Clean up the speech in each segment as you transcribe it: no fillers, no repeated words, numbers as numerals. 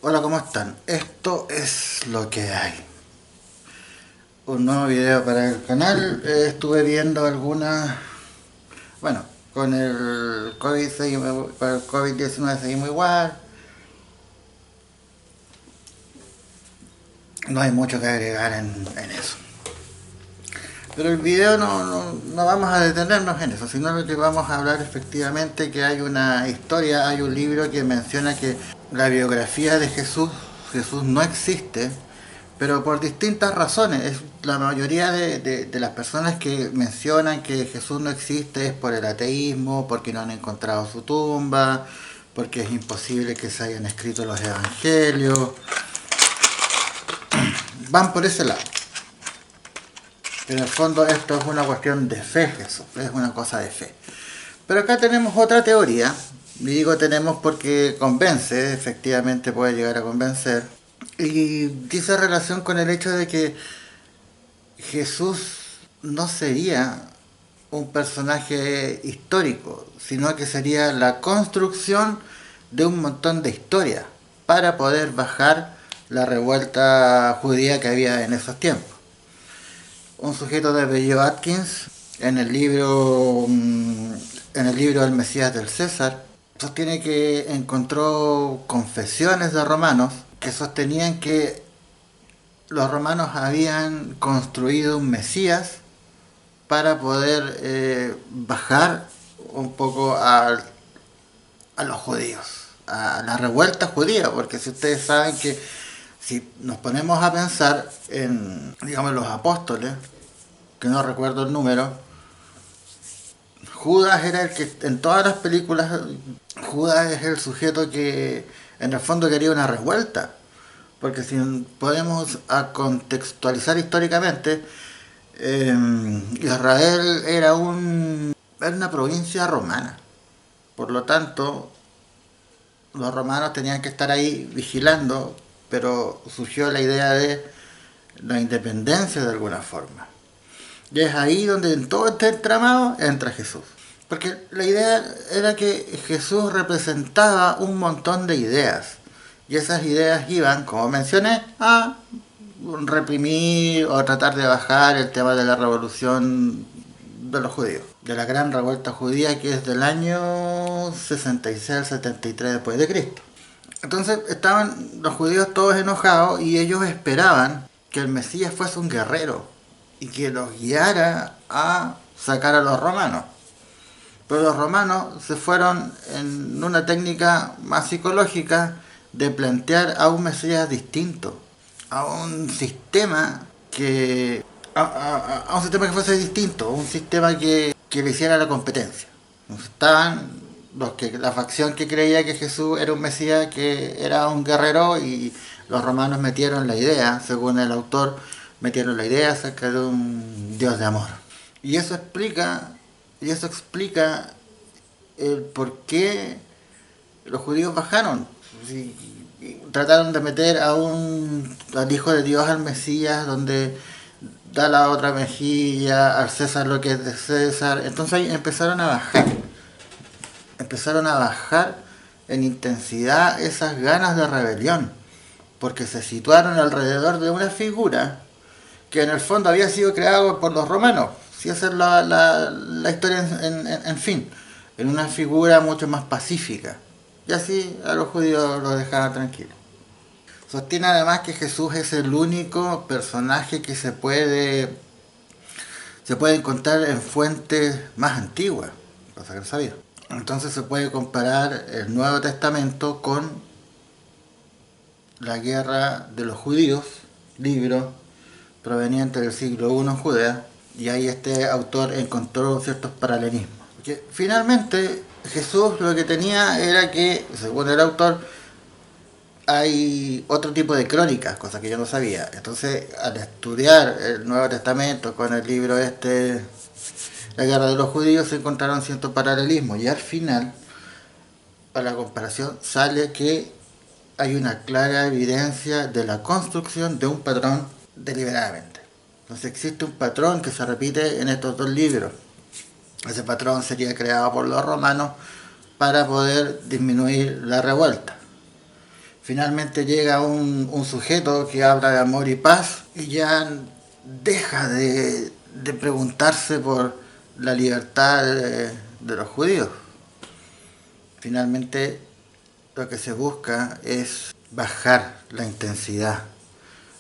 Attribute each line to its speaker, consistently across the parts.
Speaker 1: Hola, ¿cómo están? Esto es lo que hay. Un nuevo video para el canal. Estuve viendo algunas... Bueno, con el con el COVID-19 seguimos igual. No hay mucho que agregar en eso. Pero el video no vamos a detenernos en eso, sino que vamos a hablar efectivamente que hay una historia, hay un libro que menciona que la biografía de Jesús no existe, pero por distintas razones. La mayoría de las personas que mencionan que Jesús no existe es por el ateísmo, porque no han encontrado su tumba, porque es imposible que se hayan escrito los evangelios. Van por ese lado. En el fondo esto es una cuestión de fe, Jesús, es una cosa de fe. Pero acá tenemos otra teoría, y digo tenemos porque convence, efectivamente puede llegar a convencer, y dice relación con el hecho de que Jesús no sería un personaje histórico, sino que sería la construcción de un montón de historias para poder bajar la revuelta judía que había en esos tiempos. Un sujeto de apellido Atkins en el libro El Mesías del César sostiene que encontró confesiones de romanos que sostenían que los romanos habían construido un Mesías para poder bajar un poco a los judíos, a la revuelta judía, porque si ustedes saben que si nos ponemos a pensar en, digamos, los apóstoles, que no recuerdo el número, Judas era el que en todas las películas, Judas es el sujeto que en el fondo quería una revuelta, porque si podemos a contextualizar históricamente, Israel era una provincia romana, por lo tanto los romanos tenían que estar ahí vigilando, pero surgió la idea de la independencia de alguna forma. Y es ahí donde en todo este entramado entra Jesús. Porque la idea era que Jesús representaba un montón de ideas. Y esas ideas iban, como mencioné, a reprimir o tratar de bajar el tema de la revolución de los judíos. De la gran revuelta judía que es del año 66 al 73 después de Cristo. Entonces estaban los judíos todos enojados y ellos esperaban que el Mesías fuese un guerrero y que los guiara a sacar a los romanos. Pero los romanos se fueron en una técnica más psicológica de plantear a un Mesías distinto, a un sistema que a un sistema que fuese distinto, un sistema que le hiciera la competencia. Estaban la facción que creía que Jesús era un Mesías, que era un guerrero, y los romanos metieron la idea, según el autor, metieron la idea acerca de un Dios de amor. Y eso explica el por qué los judíos bajaron. Si, trataron de meter al Hijo de Dios, al Mesías, donde da la otra mejilla, al César lo que es de César. Entonces ahí empezaron a bajar en intensidad esas ganas de rebelión, porque se situaron alrededor de una figura que en el fondo había sido creada por los romanos. Si esa es la historia en fin, en una figura mucho más pacífica. Y así a los judíos los dejaba tranquilos. Sostiene además que Jesús es el único personaje que se puede encontrar en fuentes más antiguas, cosa que no sabía. Entonces se puede comparar el Nuevo Testamento con la guerra de los judíos, libro proveniente del siglo I en Judea, y ahí este autor encontró ciertos paralelismos. Porque finalmente Jesús lo que tenía era que, según el autor, hay otro tipo de crónicas, cosa que yo no sabía. Entonces, al estudiar el Nuevo Testamento con el libro La Guerra de los Judíos, se encontraron ciertos paralelismos, y al final, para la comparación, sale que hay una clara evidencia de la construcción de un patrón deliberadamente. Entonces existe un patrón que se repite en estos dos libros. Ese patrón sería creado por los romanos para poder disminuir la revuelta. Finalmente llega un sujeto que habla de amor y paz y ya deja de preguntarse por la libertad de los judíos. Finalmente lo que se busca es bajar la intensidad,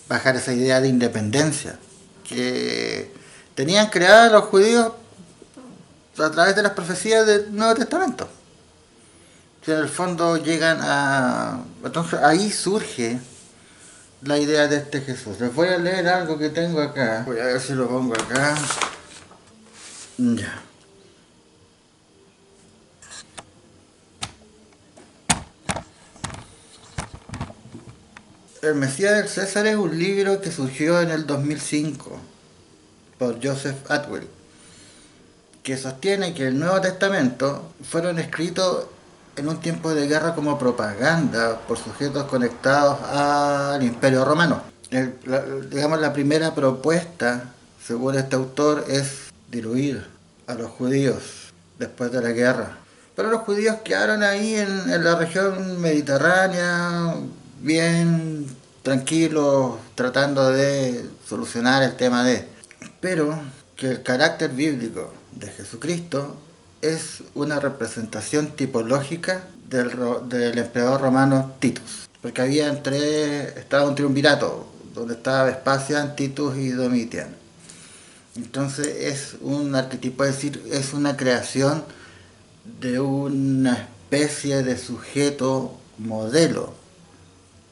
Speaker 1: bajar esa idea de independencia que tenían creada los judíos a través de las profecías del Nuevo Testamento. Que en el fondo llegan a... Entonces ahí surge la idea de este Jesús. Les voy a leer algo que tengo acá. Voy a ver si lo pongo acá. Ya. El Mesías del César es un libro que surgió en el 2005 por Joseph Atwell, que sostiene que el Nuevo Testamento fueron escritos en un tiempo de guerra como propaganda por sujetos conectados al Imperio Romano. Digamos, la primera propuesta, según este autor, es diluir a los judíos después de la guerra. Pero los judíos quedaron ahí en la región mediterránea, bien tranquilos, tratando de solucionar el tema de... Pero que el carácter bíblico de Jesucristo es una representación tipológica del emperador romano Titus. Porque estaba un triunvirato, donde estaba Vespasian, Titus y Domitian. Entonces es un arquetipo, es decir, es una creación de una especie de sujeto modelo,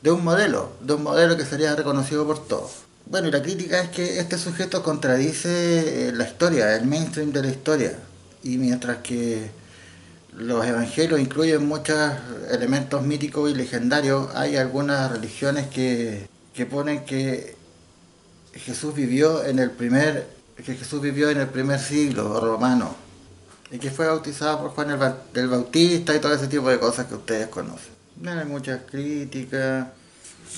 Speaker 1: de un modelo que sería reconocido por todos. Bueno, y la crítica es que este sujeto contradice la historia, el mainstream de la historia, y mientras que los evangelios incluyen muchos elementos míticos y legendarios, hay algunas religiones que ponen que Jesús vivió en el primer siglo romano y que fue bautizado por Juan el Bautista y todo ese tipo de cosas que ustedes conocen. No hay muchas críticas.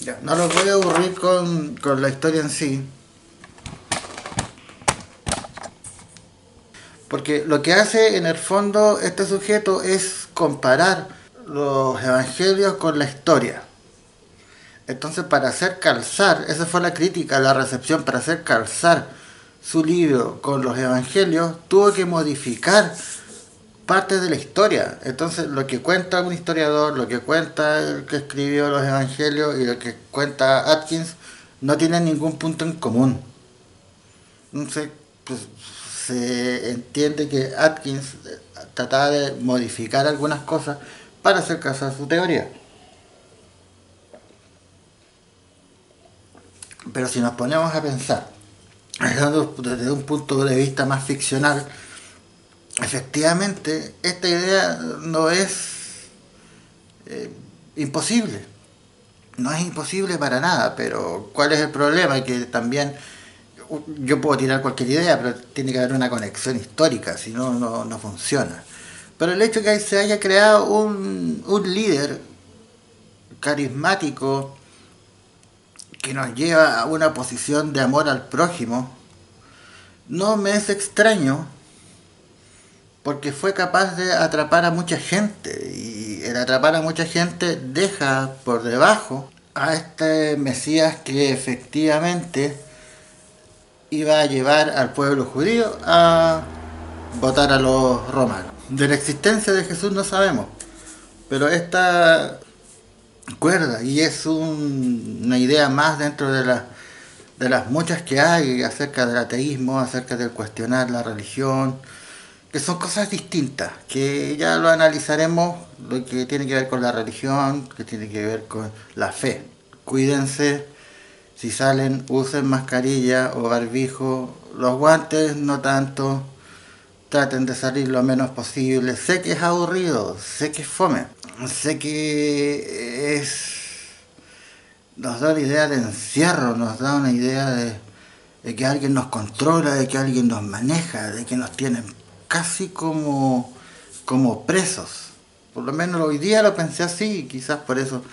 Speaker 1: Ya, no los voy a aburrir con la historia en sí, porque lo que hace en el fondo este sujeto es comparar los evangelios con la historia. Entonces, para hacer calzar, esa fue la crítica, la recepción, para hacer calzar su libro con los evangelios, tuvo que modificar parte de la historia. Entonces, lo que cuenta un historiador, lo que cuenta el que escribió los evangelios y lo que cuenta Atkins no tienen ningún punto en común. Entonces, pues, se entiende que Atkins trataba de modificar algunas cosas para hacer caso a su teoría. Pero si nos ponemos a pensar desde un punto de vista más ficcional, efectivamente esta idea no es imposible. No es imposible para nada, pero ¿cuál es el problema? Que también yo puedo tirar cualquier idea, pero tiene que haber una conexión histórica, si no, no funciona. Pero el hecho de que se haya creado un líder carismático que nos lleva a una posición de amor al prójimo, no me es extraño porque fue capaz de atrapar a mucha gente y el atrapar a mucha gente deja por debajo a este Mesías que efectivamente iba a llevar al pueblo judío a votar a los romanos. De la existencia de Jesús no sabemos, pero esta cuerda y es una idea más dentro de las muchas que hay acerca del ateísmo, acerca del cuestionar la religión, que son cosas distintas, que ya lo analizaremos, lo que tiene que ver con la religión, que tiene que ver con la fe. Cuídense, si salen usen mascarilla o barbijo, los guantes no tanto, traten de salir lo menos posible. Sé que es aburrido, sé que es fome, sé que nos da una idea de encierro, nos da una idea de que alguien nos controla, de que alguien nos maneja, de que nos tienen casi como presos. Por lo menos hoy día lo pensé así, quizás por eso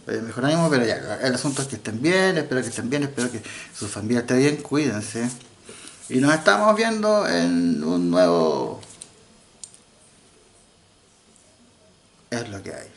Speaker 1: mejoraremos, pero ya, el asunto es que estén bien, espero que su familia esté bien, cuídense. Y nos estamos viendo en un nuevo... Es lo que hay.